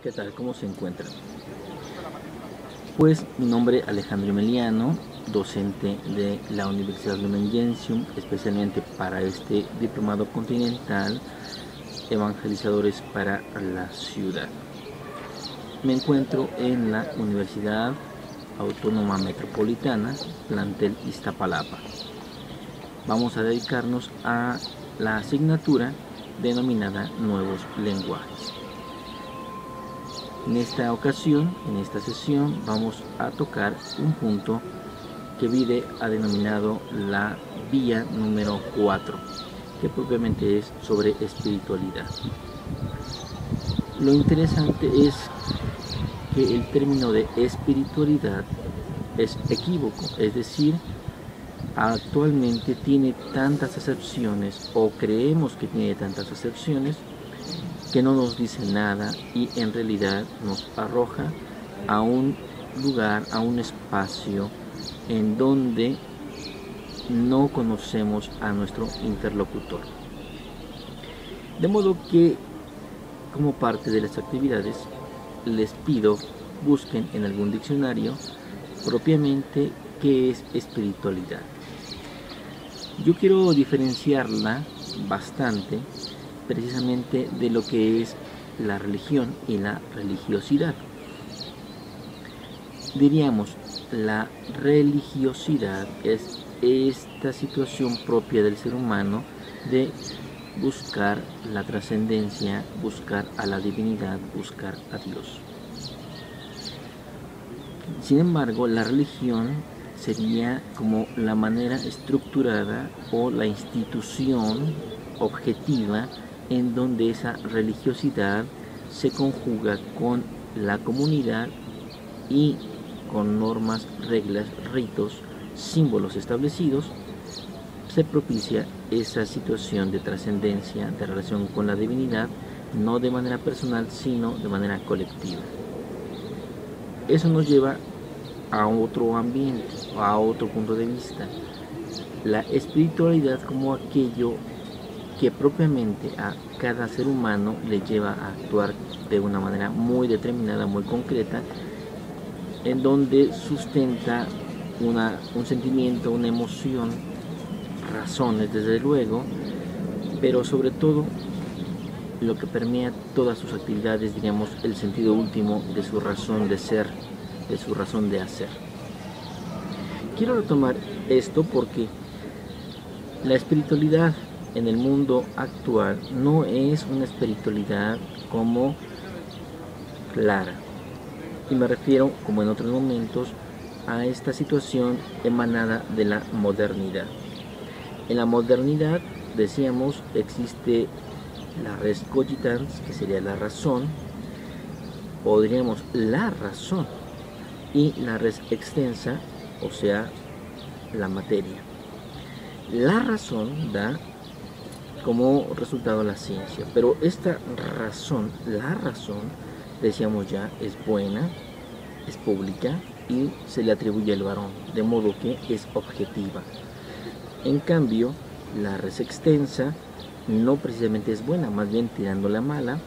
¿Qué tal? ¿Cómo se encuentran? Pues mi nombre es Alejandro Emeliano, docente de la Universidad Lumen Gentium, especialmente para este diplomado continental Evangelizadores para la Ciudad. Me encuentro en la Universidad Autónoma Metropolitana, plantel Iztapalapa. Vamos a dedicarnos a la asignatura denominada Nuevos Lenguajes. En esta ocasión, en esta sesión, vamos a tocar un punto que Vide ha denominado la vía número 4, que propiamente es sobre espiritualidad. Lo interesante es que el término de espiritualidad es equívoco, es decir, actualmente tiene tantas acepciones, o creemos que tiene tantas acepciones, que no nos dice nada y en realidad nos arroja a un lugar, a un espacio en donde no conocemos a nuestro interlocutor. De modo que, como parte de las actividades, les pido busquen en algún diccionario propiamente qué es espiritualidad. Yo quiero diferenciarla bastante precisamente de lo que es la religión y la religiosidad. Diríamos, la religiosidad es esta situación propia del ser humano de buscar la trascendencia, buscar a la divinidad, buscar a Dios. Sin embargo, la religión sería como la manera estructurada o la institución objetiva en donde esa religiosidad se conjuga con la comunidad y con normas, reglas, ritos, símbolos establecidos, se propicia esa situación de trascendencia, de relación con la divinidad, no de manera personal, sino de manera colectiva. Eso nos lleva a otro ambiente, a otro punto de vista. La espiritualidad como aquello que propiamente a cada ser humano le lleva a actuar de una manera muy determinada, muy concreta, en donde sustenta un sentimiento, una emoción, razones desde luego, pero sobre todo lo que permea todas sus actividades, diríamos, el sentido último de su razón de ser, de su razón de hacer. Quiero retomar esto porque la espiritualidad en el mundo actual no es una espiritualidad como clara, y me refiero, como en otros momentos, a esta situación emanada de la modernidad. En la modernidad, decíamos, existe la res cogitans, que sería la razón, o diríamos la razón, y la res extensa, o sea, la materia. La razón da como resultado la ciencia, pero esta razón, la razón, decíamos ya, es buena, es pública y se le atribuye al varón, de modo que es objetiva. En cambio, la res extensa no precisamente es buena, más bien tirando la mala,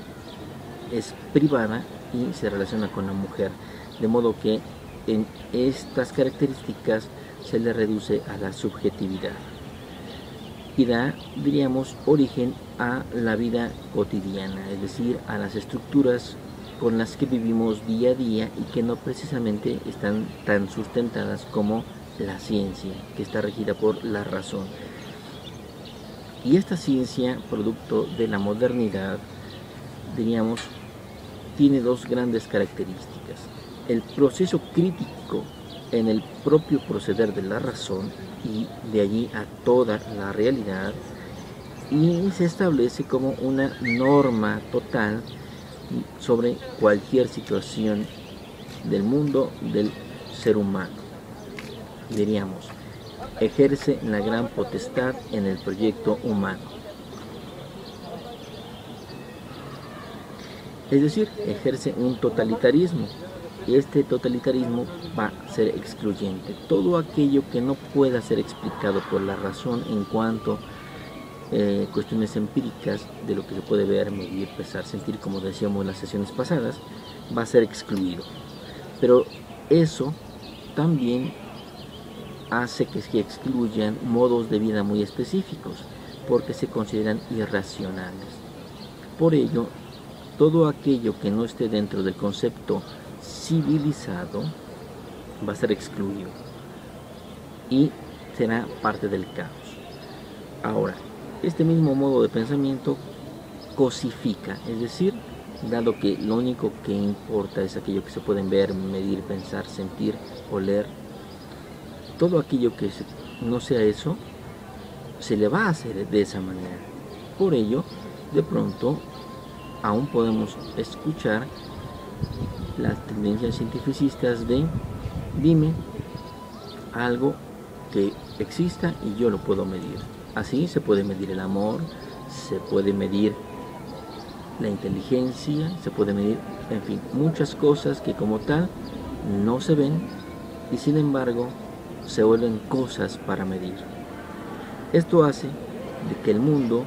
es privada y se relaciona con la mujer, de modo que en estas características se le reduce a la subjetividad y da, diríamos, origen a la vida cotidiana, es decir, a las estructuras con las que vivimos día a día y que no precisamente están tan sustentadas como la ciencia, que está regida por la razón. Y esta ciencia, producto de la modernidad, diríamos, tiene dos grandes características. El proceso crítico en el propio proceder de la razón y de allí a toda la realidad, y se establece como una norma total sobre cualquier situación del mundo del ser humano. Diríamos, ejerce la gran potestad en el proyecto humano. Es decir, ejerce un totalitarismo. Este totalitarismo va a ser excluyente. Todo aquello que no pueda ser explicado por la razón en cuanto cuestiones empíricas de lo que se puede ver, medir, pensar, sentir, como decíamos en las sesiones pasadas, va a ser excluido. Pero eso también hace que se excluyan modos de vida muy específicos, porque se consideran irracionales. Por ello, todo aquello que no esté dentro del concepto civilizado va a ser excluido y será parte del caos. Ahora, este mismo modo de pensamiento cosifica, es decir, dado que lo único que importa es aquello que se pueden ver, medir, pensar, sentir, oler, todo aquello que no sea eso, se le va a hacer de esa manera. Por ello, de pronto, aún podemos escuchar las tendencias cientificistas de dime algo que exista y yo lo puedo medir. Así se puede medir el amor, se puede medir la inteligencia, se puede medir, en fin, muchas cosas que como tal no se ven y sin embargo se vuelven cosas para medir. Esto hace de que el mundo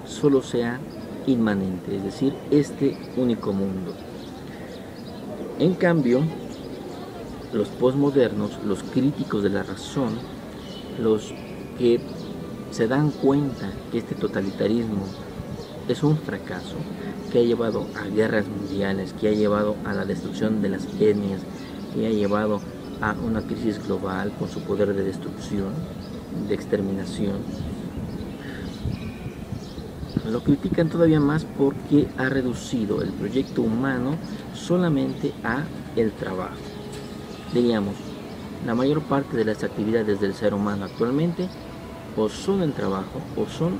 solo sea inmanente, es decir, este único mundo. En cambio, los posmodernos, los críticos de la razón, los que se dan cuenta que este totalitarismo es un fracaso, que ha llevado a guerras mundiales, que ha llevado a la destrucción de las etnias, que ha llevado a una crisis global con su poder de destrucción, de exterminación, lo critican todavía más porque ha reducido el proyecto humano solamente a el trabajo. Diríamos, la mayor parte de las actividades del ser humano actualmente o son el trabajo o son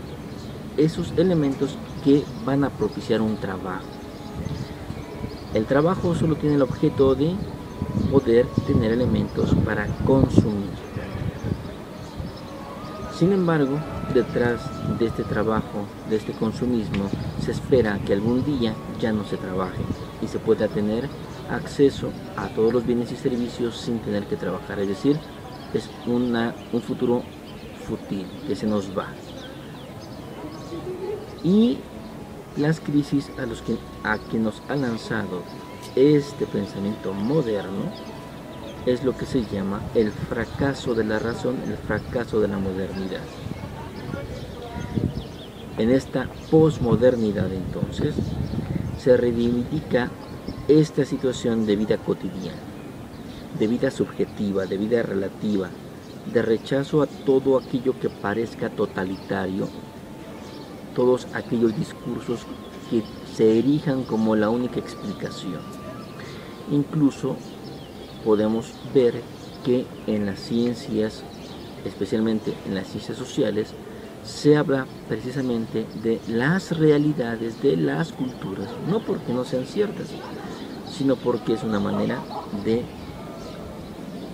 esos elementos que van a propiciar un trabajo. El trabajo solo tiene el objeto de poder tener elementos para consumir. Sin embargo, detrás de este trabajo, de este consumismo, se espera que algún día ya no se trabaje y se pueda tener acceso a todos los bienes y servicios sin tener que trabajar. Es decir, es un futuro fútil que se nos va. Y las crisis a que nos ha lanzado este pensamiento moderno es lo que se llama el fracaso de la razón, el fracaso de la modernidad. En esta posmodernidad, entonces, se reivindica esta situación de vida cotidiana, de vida subjetiva, de vida relativa, de rechazo a todo aquello que parezca totalitario, todos aquellos discursos que se erijan como la única explicación. Incluso podemos ver que en las ciencias, especialmente en las ciencias sociales, se habla precisamente de las realidades de las culturas, no porque no sean ciertas, sino porque es una manera de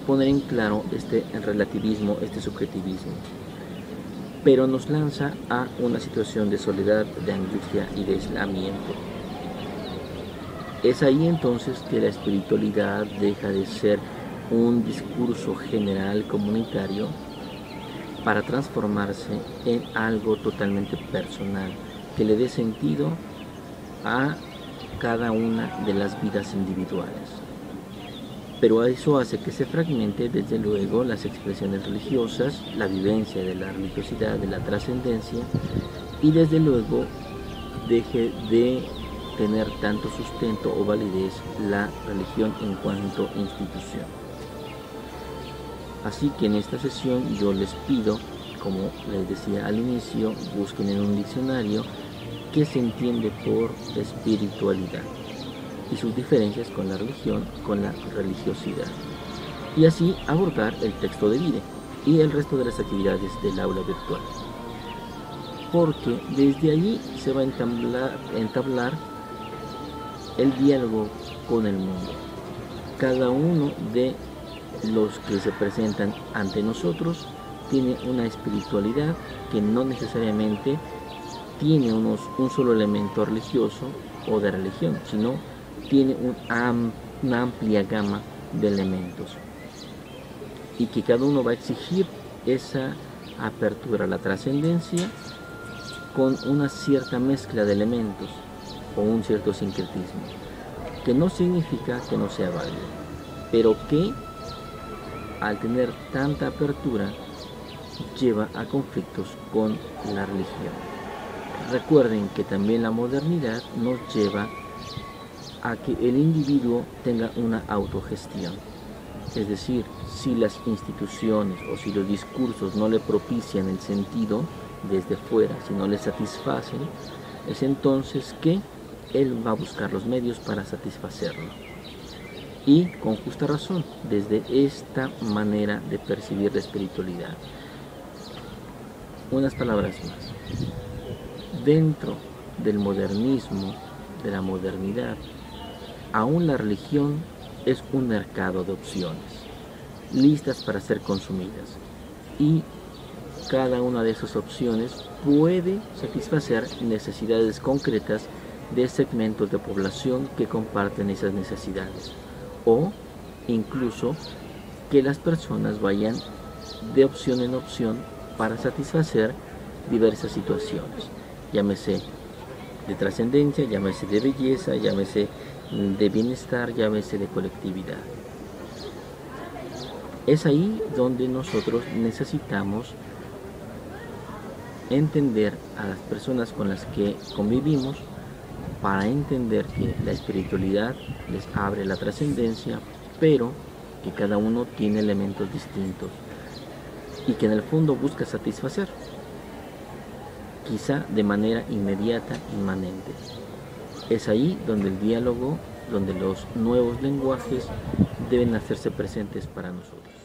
poner en claro este relativismo, este subjetivismo, pero nos lanza a una situación de soledad, de angustia y de aislamiento. Es ahí entonces que la espiritualidad deja de ser un discurso general comunitario para transformarse en algo totalmente personal, que le dé sentido a cada una de las vidas individuales. Pero eso hace que se fragmente desde luego las expresiones religiosas, la vivencia de la religiosidad, de la trascendencia, y desde luego deje de tener tanto sustento o validez la religión en cuanto institución. Así que en esta sesión yo les pido, como les decía al inicio, busquen en un diccionario qué se entiende por espiritualidad y sus diferencias con la religión, con la religiosidad, y así abordar el texto de vida y el resto de las actividades del aula virtual, porque desde allí se va a entablar el diálogo con el mundo. Cada uno de los que se presentan ante nosotros tiene una espiritualidad que no necesariamente tiene un solo elemento religioso o de religión, sino tiene una amplia gama de elementos, y que cada uno va a exigir esa apertura a la trascendencia con una cierta mezcla de elementos o un cierto sincretismo, que no significa que no sea válido, pero que al tener tanta apertura lleva a conflictos con la religión. Recuerden que también la modernidad nos lleva a que el individuo tenga una autogestión. Es decir, si las instituciones o si los discursos no le propician el sentido desde fuera, si no le satisfacen, es entonces que él va a buscar los medios para satisfacerlo. Y con justa razón, desde esta manera de percibir la espiritualidad. Unas palabras más. Dentro del modernismo, de la modernidad, aún la religión es un mercado de opciones, listas para ser consumidas. Y cada una de esas opciones puede satisfacer necesidades concretas de segmentos de población que comparten esas necesidades. O incluso que las personas vayan de opción en opción para satisfacer diversas situaciones, llámese de trascendencia, llámese de belleza, llámese de bienestar, llámese de colectividad. Es ahí donde nosotros necesitamos entender a las personas con las que convivimos para entender que la espiritualidad les abre la trascendencia, pero que cada uno tiene elementos distintos y que en el fondo busca satisfacer, quizá de manera inmediata, inmanente. Es ahí donde el diálogo, donde los nuevos lenguajes deben hacerse presentes para nosotros.